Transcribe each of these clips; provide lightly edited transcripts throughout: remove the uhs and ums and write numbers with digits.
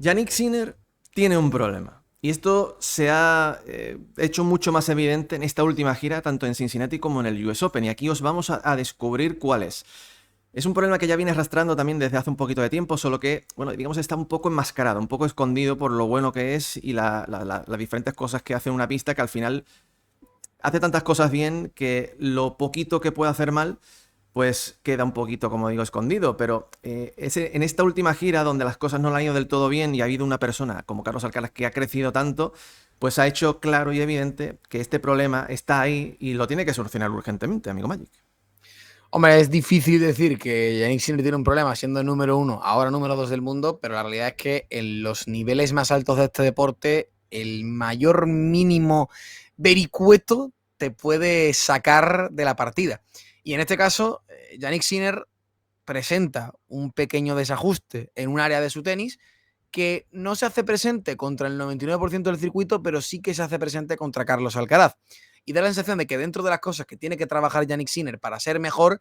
Yannick Sinner tiene un problema. Y esto se ha hecho mucho más evidente en esta última gira, tanto en Cincinnati como en el US Open. Y aquí os vamos a descubrir cuál es. Es un problema que ya viene arrastrando también desde hace un poquito de tiempo, solo que, bueno, digamos, está un poco enmascarado, un poco escondido por lo bueno que es y las diferentes cosas que hace una pista que al final hace tantas cosas bien que lo poquito que puede hacer mal pues queda un poquito, como digo, escondido. Pero en esta última gira, donde las cosas no le han ido del todo bien y ha habido una persona como Carlos Alcaraz que ha crecido tanto, pues ha hecho claro y evidente que este problema está ahí y lo tiene que solucionar urgentemente, amigo Magic. Hombre, es difícil decir que Yannick Sinner tiene un problema siendo el número uno, ahora número dos del mundo, pero la realidad es que en los niveles más altos de este deporte, el mayor mínimo vericueto te puede sacar de la partida. Y en este caso, Yannick Sinner presenta un pequeño desajuste en un área de su tenis que no se hace presente contra el 99% del circuito, pero sí que se hace presente contra Carlos Alcaraz. Y da la sensación de que dentro de las cosas que tiene que trabajar Yannick Sinner para ser mejor,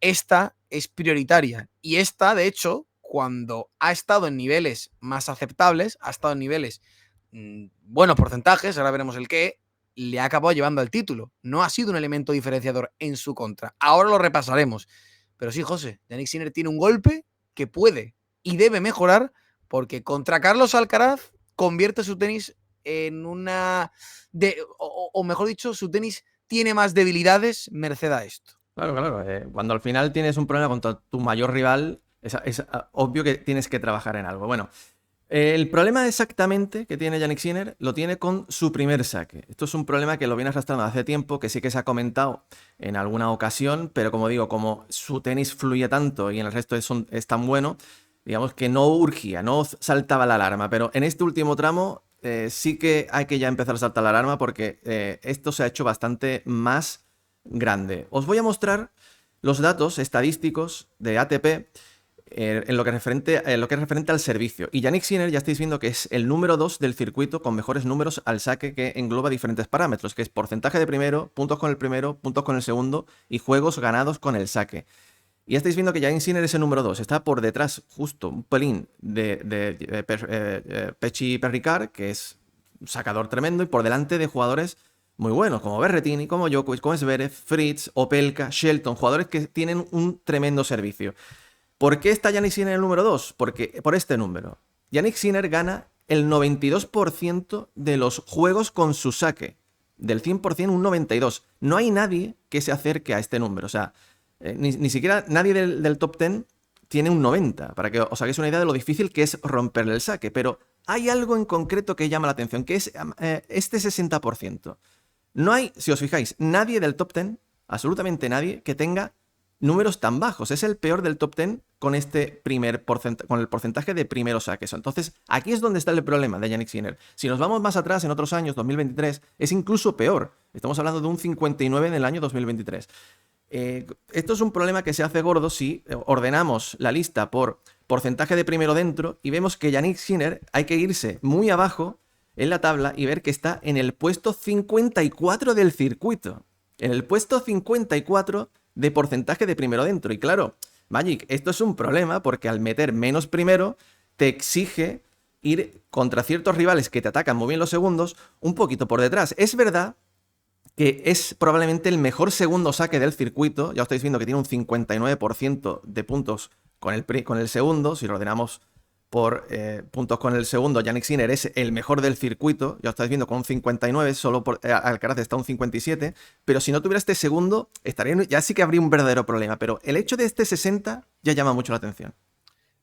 esta es prioritaria. Y esta, de hecho, cuando ha estado en niveles más aceptables, ha estado en niveles buenos porcentajes, ahora veremos el qué, le ha acabado llevando al título. No ha sido un elemento diferenciador en su contra. Ahora lo repasaremos. Pero sí, José, Yannick Sinner tiene un golpe que puede y debe mejorar porque contra Carlos Alcaraz convierte su tenis en una... o mejor dicho, su tenis tiene más debilidades merced a esto. Claro, claro. Cuando al final tienes un problema contra tu mayor rival, es obvio que tienes que trabajar en algo. Bueno, el problema exactamente que tiene Yannick Sinner lo tiene con su primer saque. Esto es un problema que lo viene arrastrando hace tiempo, que sí que se ha comentado en alguna ocasión, pero como digo, como su tenis fluye tanto y en el resto es tan bueno, digamos que no urgía, no saltaba la alarma. Pero en este último tramo sí que hay que ya empezar a saltar la alarma porque esto se ha hecho bastante más grande. Os voy a mostrar los datos estadísticos de ATP en lo que es referente al servicio. Y Yannick Sinner ya estáis viendo que es el número 2 del circuito con mejores números al saque, que engloba diferentes parámetros, que es porcentaje de primero, puntos con el primero, puntos con el segundo y juegos ganados con el saque. Y ya estáis viendo que Yannick Sinner es el número 2. Está por detrás, justo un pelín, de Pechi Perricard, que es un sacador tremendo, y por delante de jugadores muy buenos, como Berrettini, como Djokovic, como Zverev, Fritz, Opelka, Shelton, jugadores que tienen un tremendo servicio. ¿Por qué está Yannick Sinner en el número 2? Porque por este número. Yannick Sinner gana el 92% de los juegos con su saque. Del 100%, un 92%. No hay nadie que se acerque a este número. O sea, ni siquiera nadie del top 10 tiene un 90%, para que os hagáis una idea de lo difícil que es romperle el saque. Pero hay algo en concreto que llama la atención, que es este 60%. No hay, si os fijáis, nadie del top 10, absolutamente nadie, que tenga números tan bajos. Es el peor del top 10 con con el porcentaje de primeros saques. Entonces, aquí es donde está el problema de Yannick Sinner. Si nos vamos más atrás, en otros años, 2023, es incluso peor. Estamos hablando de un 59 en el año 2023. Esto es un problema que se hace gordo si ordenamos la lista por porcentaje de primero dentro y vemos que Yannick Sinner hay que irse muy abajo en la tabla y ver que está en el puesto 54 del circuito. En el puesto 54 de porcentaje de primero dentro. Y claro, Magic, esto es un problema porque al meter menos primero te exige ir contra ciertos rivales que te atacan muy bien los segundos un poquito por detrás. Es verdad que es probablemente el mejor segundo saque del circuito. Ya os estáis viendo que tiene un 59% de puntos con el segundo. Si lo ordenamos por puntos con el segundo, Yannick Sinner es el mejor del circuito. Ya os estáis viendo con un 59, solo Alcaraz está un 57. Pero si no tuviera este segundo, ya sí que habría un verdadero problema. Pero el hecho de este 60 ya llama mucho la atención.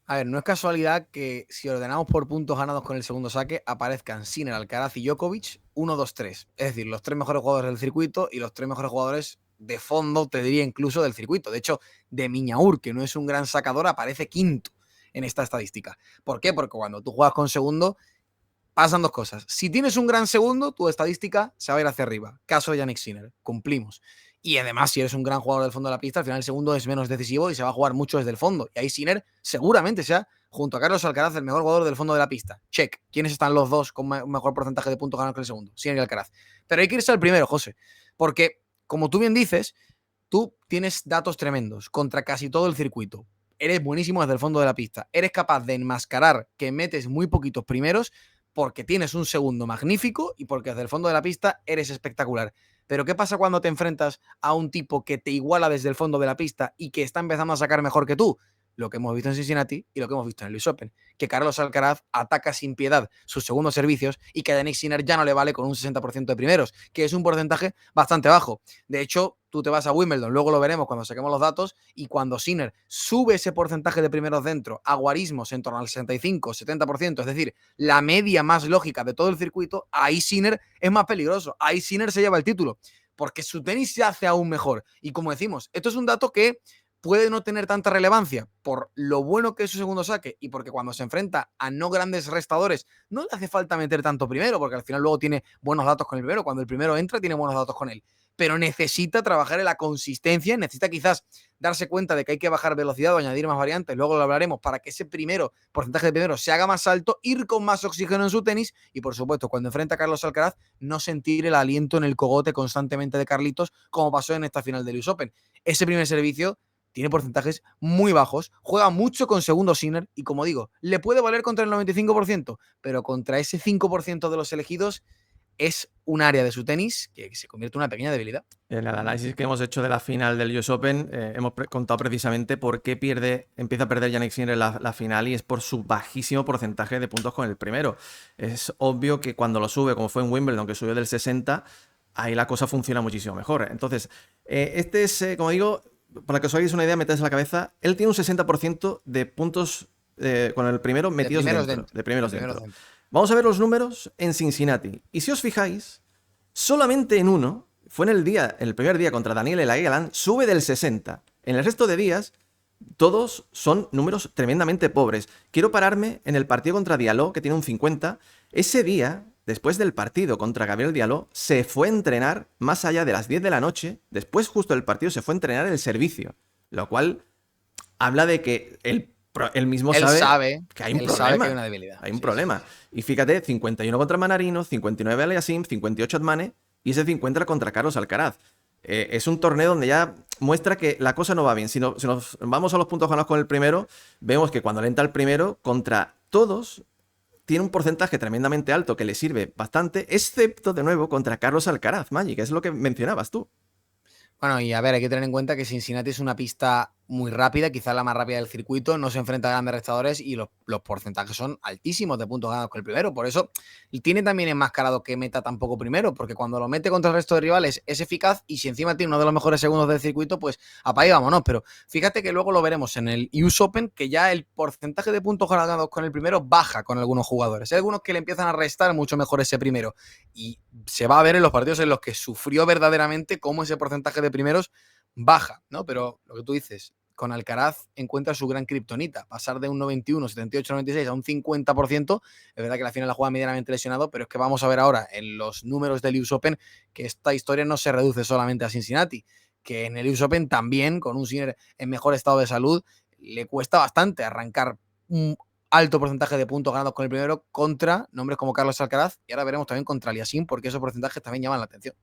A ver, no es casualidad que si ordenamos por puntos ganados con el segundo saque, aparezcan Sinner, Alcaraz y Djokovic 1, 2, 3. Es decir, los tres mejores jugadores del circuito y los tres mejores jugadores de fondo, te diría incluso del circuito. De hecho, de Miñaur, que no es un gran sacador, aparece quinto en esta estadística. ¿Por qué? Porque cuando tú juegas con segundo, pasan dos cosas. Si tienes un gran segundo, tu estadística se va a ir hacia arriba. Caso de Yannick Sinner, cumplimos. Y además, si eres un gran jugador del fondo de la pista, al final el segundo es menos decisivo y se va a jugar mucho desde el fondo. Y ahí Sinner seguramente sea, junto a Carlos Alcaraz, el mejor jugador del fondo de la pista. Check. ¿Quiénes están los dos con mejor porcentaje de puntos ganados que el segundo? Sinner y Alcaraz. Pero hay que irse al primero, José. Porque, como tú bien dices, tú tienes datos tremendos contra casi todo el circuito. eres buenísimo desde el fondo de la pista. Eres capaz de enmascarar que metes muy poquitos primeros porque tienes un segundo magnífico y porque desde el fondo de la pista eres espectacular. Pero ¿qué pasa cuando te enfrentas a un tipo que te iguala desde el fondo de la pista y que está empezando a sacar mejor que tú? Lo que hemos visto en Cincinnati y lo que hemos visto en el US Open, que Carlos Alcaraz ataca sin piedad sus segundos servicios y que a Jannik Sinner ya no le vale con un 60% de primeros, que es un porcentaje bastante bajo. De hecho, tú te vas a Wimbledon, luego lo veremos cuando saquemos los datos, y cuando Sinner sube ese porcentaje de primeros dentro a guarismos en torno al 65-70%, es decir, la media más lógica de todo el circuito, ahí Sinner es más peligroso, ahí Sinner se lleva el título, porque su tenis se hace aún mejor. Y como decimos, esto es un dato que puede no tener tanta relevancia por lo bueno que es su segundo saque y porque cuando se enfrenta a no grandes restadores no le hace falta meter tanto primero, porque al final luego tiene buenos datos con el primero, cuando el primero entra tiene buenos datos con él, pero necesita trabajar en la consistencia, necesita quizás darse cuenta de que hay que bajar velocidad o añadir más variantes, luego lo hablaremos, para que ese primero porcentaje de primero se haga más alto, ir con más oxígeno en su tenis y, por supuesto, cuando enfrenta a Carlos Alcaraz, no sentir el aliento en el cogote constantemente de Carlitos, como pasó en esta final del US Open. Ese primer servicio tiene porcentajes muy bajos, juega mucho con segundo Sinner y, como digo, le puede valer contra el 95%, pero contra ese 5% de los elegidos es un área de su tenis que se convierte en una pequeña debilidad. En el análisis que hemos hecho de la final del US Open, hemos contado precisamente por qué empieza a perder Jannik Sinner la final, y es por su bajísimo porcentaje de puntos con el primero. Es obvio que cuando lo sube, como fue en Wimbledon, que subió del 60, ahí la cosa funciona muchísimo mejor. Entonces, este es, como digo, para que os hagáis una idea, metáis en la cabeza, él tiene un 60% de puntos con el primero metidos dentro. De primeros dentro. Vamos a ver los números en Cincinnati. Y si os fijáis, solamente en uno, fue en el primer día contra Daniel Elaguelan, sube del 60. En el resto de días, todos son números tremendamente pobres. Quiero pararme en el partido contra Diallo, que tiene un 50. Ese día, después del partido contra Gabriel Diallo, se fue a entrenar más allá de las 10 de la noche. Después, justo del partido, se fue a entrenar el servicio. Lo cual habla de que él mismo sabe que hay un problema. Sabe que hay una debilidad. Hay un problema. Y fíjate, 51 contra Manarino, 59 Aliassime, 58 Admane y ese 50 contra Carlos Alcaraz. Es un torneo donde ya muestra que la cosa no va bien. Si nos vamos a los puntos ganados con el primero, vemos que cuando le entra el primero, contra todos, tiene un porcentaje tremendamente alto que le sirve bastante, excepto, de nuevo, contra Carlos Alcaraz, Maggi, que es lo que mencionabas tú. Bueno, y a ver, hay que tener en cuenta que Cincinnati es una pista muy rápida, quizás la más rápida del circuito, no se enfrenta a grandes restadores y los porcentajes son altísimos de puntos ganados con el primero. Por eso tiene también enmascarado que meta tampoco primero, porque cuando lo mete contra el resto de rivales es eficaz, y si encima tiene uno de los mejores segundos del circuito, pues apaga y vámonos. Pero fíjate que luego lo veremos en el US Open, que ya el porcentaje de puntos ganados con el primero baja con algunos jugadores. Hay algunos que le empiezan a restar mucho mejor ese primero, y se va a ver en los partidos en los que sufrió verdaderamente cómo ese porcentaje de primeros baja, ¿no? Pero lo que tú dices, con Alcaraz encuentra su gran kriptonita, pasar de un 91, 78, 96 a un 50%, es verdad que la final la juega medianamente lesionado, pero es que vamos a ver ahora en los números del US Open que esta historia no se reduce solamente a Cincinnati, que en el US Open también, con un Sinner en mejor estado de salud, le cuesta bastante arrancar un alto porcentaje de puntos ganados con el primero contra nombres como Carlos Alcaraz, y ahora veremos también contra Aliassime, porque esos porcentajes también llaman la atención.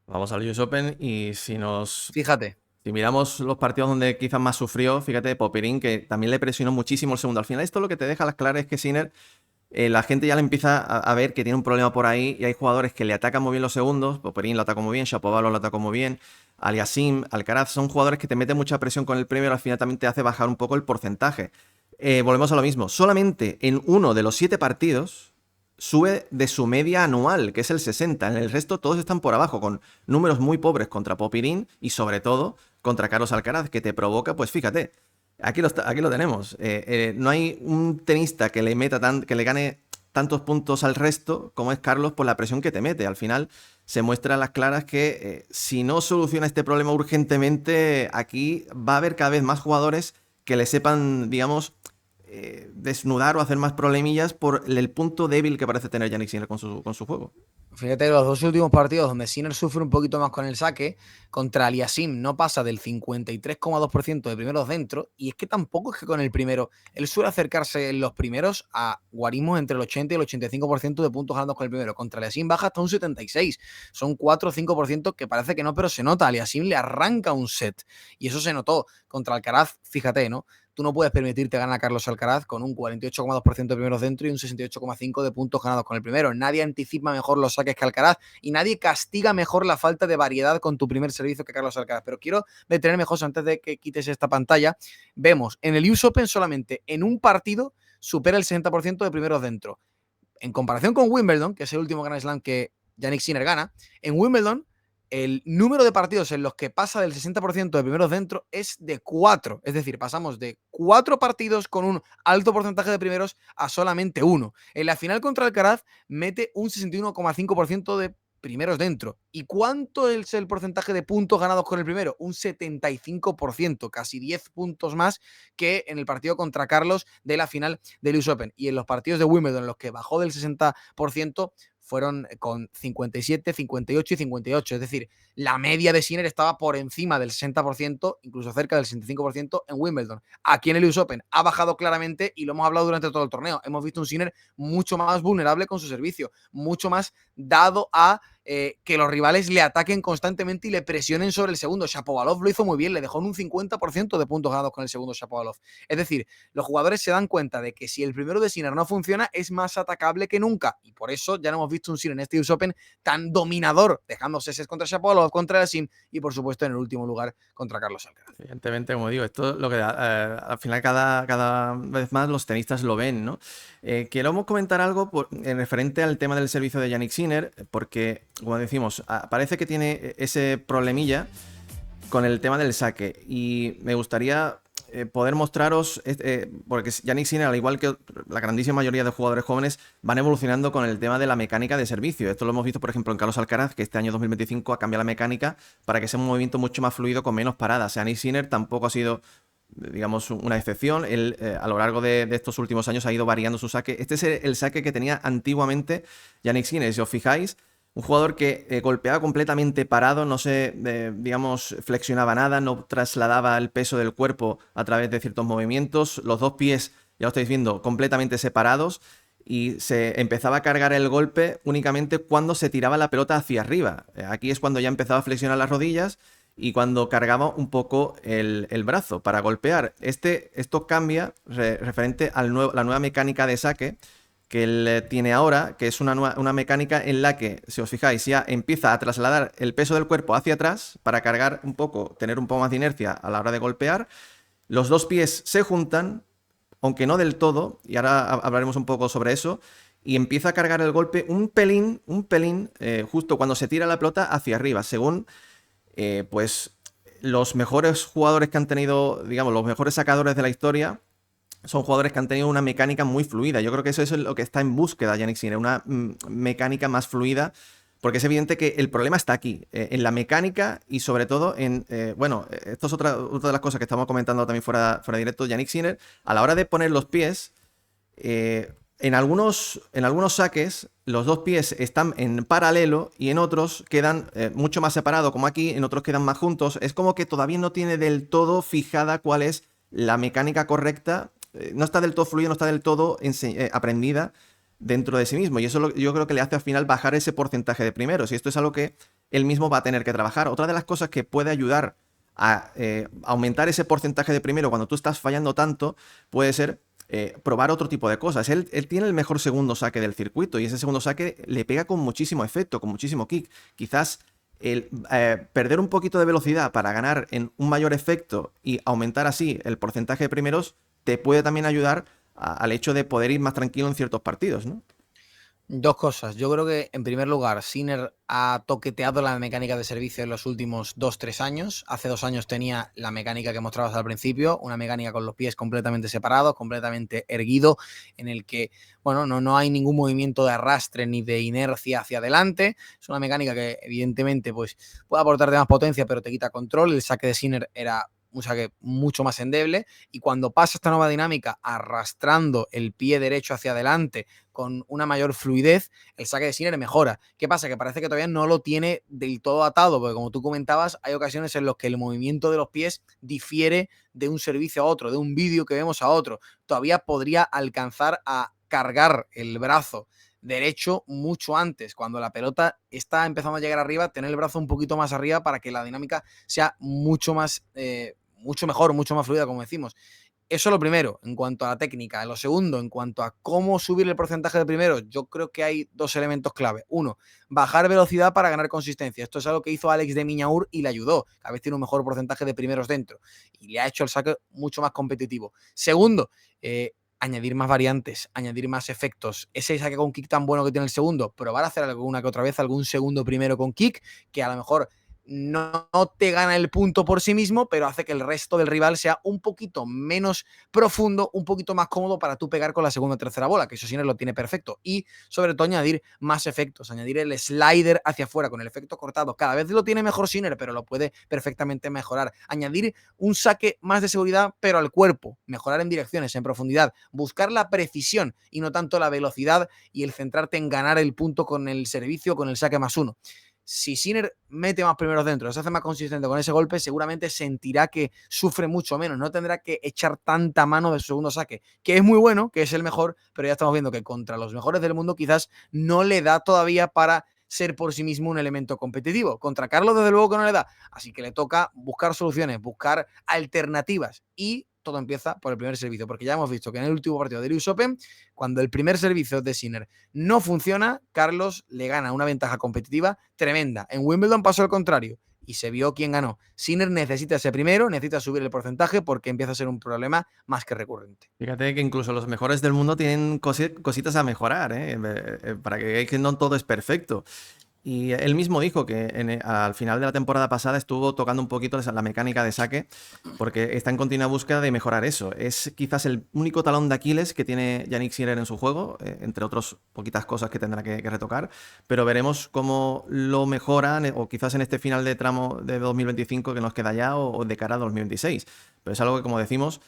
Vamos al US Open y Fíjate. Si miramos los partidos donde quizás más sufrió, fíjate, Popyrin, que también le presionó muchísimo el segundo. Al final, esto lo que te deja a las claras es que Sinner, la gente ya le empieza a ver que tiene un problema por ahí, y hay jugadores que le atacan muy bien los segundos. Popyrin lo atacó muy bien, Shapovalov lo atacó muy bien, Aliassime, Alcaraz, son jugadores que te meten mucha presión con el primero, al final también te hace bajar un poco el porcentaje. Volvemos a lo mismo, solamente en uno de los 7 partidos sube de su media anual, que es el 60. En el resto todos están por abajo, con números muy pobres contra Popyrin y sobre todo contra Carlos Alcaraz, que te provoca, pues fíjate, aquí lo tenemos. No hay un tenista que le gane tantos puntos al resto como es Carlos, por la presión que te mete. Al final se muestra a las claras que si no soluciona este problema urgentemente, aquí va a haber cada vez más jugadores que le sepan, digamos, desnudar o hacer más problemillas por el punto débil que parece tener Jannik Sinner con su juego. Fíjate, los dos últimos partidos donde Sinner sufre un poquito más con el saque, contra Aliassime no pasa del 53,2% de primeros dentro, y es que tampoco es que con el primero, él suele acercarse en los primeros a guarismos entre el 80 y el 85% de puntos ganados con el primero. Contra Aliassime baja hasta un 76%, son 4 o 5% que parece que no, pero se nota. Aliassime le arranca un set, y eso se notó contra Alcaraz, fíjate, ¿no? tú no puedes permitirte ganar a Carlos Alcaraz con un 48,2% de primeros dentro y un 68,5% de puntos ganados con el primero. Nadie anticipa mejor los saques que Alcaraz y nadie castiga mejor la falta de variedad con tu primer servicio que Carlos Alcaraz. Pero quiero detenerme, José, antes de que quites esta pantalla. Vemos en el US Open solamente en un partido supera el 60% de primeros dentro. En comparación con Wimbledon, que es el último Grand Slam que Jannik Sinner gana, en Wimbledon el número de partidos en los que pasa del 60% de primeros dentro es de 4. Es decir, pasamos de 4 partidos con un alto porcentaje de primeros a solamente 1. En la final contra Alcaraz mete un 61,5% de primeros dentro. ¿Y cuánto es el porcentaje de puntos ganados con el primero? Un 75%, casi 10 puntos más que en el partido contra Carlos de la final del US Open. Y en los partidos de Wimbledon, en los que bajó del 60%, fueron con 57, 58 y 58. Es decir, la media de Sinner estaba por encima del 60%, incluso cerca del 65% en Wimbledon. Aquí en el US Open ha bajado claramente y lo hemos hablado durante todo el torneo. Hemos visto un Sinner mucho más vulnerable con su servicio, mucho más dado a que los rivales le ataquen constantemente y le presionen sobre el segundo. Shapovalov lo hizo muy bien, le dejó en un 50% de puntos ganados con el segundo Shapovalov. Es decir, los jugadores se dan cuenta de que si el primero de Sinner no funciona, es más atacable que nunca. Y por eso ya no hemos visto un Sinner en este US Open tan dominador, dejando sets contra Shapovalov, contra Yassim y por supuesto en el último lugar contra Carlos Alcaraz. Evidentemente, como digo, esto es lo que al final cada vez más los tenistas lo ven, ¿no? Quiero comentar algo en referente al tema del servicio de Jannik Sinner, porque, como decimos, parece que tiene ese problemilla con el tema del saque y me gustaría poder mostraros, porque Jannik Sinner, al igual que la grandísima mayoría de jugadores jóvenes, van evolucionando con el tema de la mecánica de servicio. Esto lo hemos visto, por ejemplo, en Carlos Alcaraz, que este año 2025 ha cambiado la mecánica para que sea un movimiento mucho más fluido con menos paradas. Jannik Sinner tampoco ha sido, digamos, una excepción. Él, a lo largo de estos últimos años ha ido variando su saque. Este es el saque que tenía antiguamente Jannik Sinner. Si os fijáis, un jugador que golpeaba completamente parado, no se, digamos, flexionaba nada, no trasladaba el peso del cuerpo a través de ciertos movimientos. Los dos pies, ya lo estáis viendo, completamente separados. Y se empezaba a cargar el golpe únicamente cuando se tiraba la pelota hacia arriba. Aquí es cuando ya empezaba a flexionar las rodillas y cuando cargaba un poco el brazo para golpear. Esto cambia referente a la nueva mecánica de saque que él tiene ahora, que es una mecánica en la que, si os fijáis, ya empieza a trasladar el peso del cuerpo hacia atrás para cargar un poco, tener un poco más de inercia a la hora de golpear. Los dos pies se juntan, aunque no del todo, y ahora hablaremos un poco sobre eso, y empieza a cargar el golpe un pelín, justo cuando se tira la pelota hacia arriba, según, pues, los mejores jugadores que han tenido, digamos, los mejores sacadores de la historia, son jugadores que han tenido una mecánica muy fluida. Yo creo que eso es lo que está en búsqueda Jannik Sinner, una mecánica más fluida, porque es evidente que el problema está aquí, en la mecánica y sobre todo en, bueno, esto es otra de las cosas que estamos comentando también fuera de directo. Jannik Sinner, a la hora de poner los pies, en algunos saques los dos pies están en paralelo y en otros quedan mucho más separados, como aquí, en otros quedan más juntos. Es como que todavía no tiene del todo fijada cuál es la mecánica correcta. No está del todo fluida, no está del todo aprendida dentro de sí mismo. Y eso yo creo que le hace al final bajar ese porcentaje de primeros. Y esto es algo que él mismo va a tener que trabajar. Otra de las cosas que puede ayudar a aumentar ese porcentaje de primero cuando tú estás fallando tanto puede ser probar otro tipo de cosas. Él tiene el mejor segundo saque del circuito y ese segundo saque le pega con muchísimo efecto, con muchísimo kick. Quizás el perder un poquito de velocidad para ganar en un mayor efecto y aumentar así el porcentaje de primeros te puede también ayudar al hecho de poder ir más tranquilo en ciertos partidos, ¿no? Dos cosas. Yo creo que, en primer lugar, Sinner ha toqueteado la mecánica de servicio en los últimos 2-3 años. Hace 2 años tenía la mecánica que mostrabas al principio, una mecánica con los pies completamente separados, completamente erguido, en el que, bueno, no hay ningún movimiento de arrastre ni de inercia hacia adelante. Es una mecánica que, evidentemente, pues puede aportarte más potencia, pero te quita control. El saque de Sinner era un saque mucho más endeble, y cuando pasa esta nueva dinámica arrastrando el pie derecho hacia adelante con una mayor fluidez, el saque de Sinner mejora. ¿Qué pasa? Que parece que todavía no lo tiene del todo atado, porque como tú comentabas, hay ocasiones en las que el movimiento de los pies difiere de un servicio a otro, de un vídeo que vemos a otro. Todavía podría alcanzar a cargar el brazo derecho mucho antes, cuando la pelota está empezando a llegar arriba, tener el brazo un poquito más arriba para que la dinámica sea mucho mejor, mucho más fluida, como decimos. Eso lo primero, en cuanto a la técnica. Lo segundo, en cuanto a cómo subir el porcentaje de primeros, yo creo que hay dos elementos clave. Uno, bajar velocidad para ganar consistencia. Esto es algo que hizo Alex de Miñaur y le ayudó. Cada vez tiene un mejor porcentaje de primeros dentro y le ha hecho el saque mucho más competitivo. Segundo, añadir más variantes, añadir más efectos. Ese saque con kick tan bueno que tiene el segundo, probar a hacer alguna que otra vez algún segundo primero con kick, que a lo mejor no te gana el punto por sí mismo, pero hace que el resto del rival sea un poquito menos profundo, un poquito más cómodo para tú pegar con la segunda o tercera bola, que eso Sinner lo tiene perfecto. Y sobre todo añadir más efectos, añadir el slider hacia afuera con el efecto cortado. Cada vez lo tiene mejor Sinner, pero lo puede perfectamente mejorar. Añadir un saque más de seguridad, pero al cuerpo. Mejorar en direcciones, en profundidad. Buscar la precisión y no tanto la velocidad y el centrarte en ganar el punto con el servicio, con el saque +1. Si Sinner mete más primeros dentro, se hace más consistente con ese golpe, seguramente sentirá que sufre mucho menos, no tendrá que echar tanta mano de su segundo saque, que es muy bueno, que es el mejor, pero ya estamos viendo que contra los mejores del mundo quizás no le da todavía para ser por sí mismo un elemento competitivo. Contra Carlos desde luego que no le da, así que le toca buscar soluciones, buscar alternativas y todo empieza por el primer servicio, porque ya hemos visto que en el último partido del US Open, cuando el primer servicio de Sinner no funciona, Carlos le gana una ventaja competitiva tremenda. En Wimbledon pasó al contrario y se vio quién ganó. Sinner necesita ese primero, necesita subir el porcentaje porque empieza a ser un problema más que recurrente. Fíjate que incluso los mejores del mundo tienen cositas a mejorar, para que veáis que no todo es perfecto. Y él mismo dijo que al final de la temporada pasada estuvo tocando un poquito la mecánica de saque, porque está en continua búsqueda de mejorar eso. Es quizás el único talón de Aquiles que tiene Jannik Sinner en su juego, entre otras poquitas cosas que tendrá que retocar, pero veremos cómo lo mejoran, o quizás en este final de tramo de 2025 que nos queda ya, o de cara a 2026. Pero es algo que, como decimos,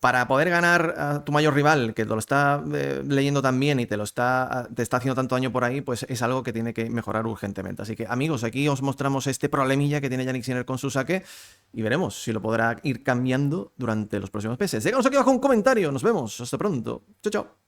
para poder ganar a tu mayor rival, que te lo está leyendo tan bien y te está haciendo tanto daño por ahí, pues es algo que tiene que mejorar urgentemente. Así que, amigos, aquí os mostramos este problemilla que tiene Jannik Sinner con su saque y veremos si lo podrá ir cambiando durante los próximos meses. Déjanos aquí abajo un comentario. Nos vemos. Hasta pronto. Chao, chao.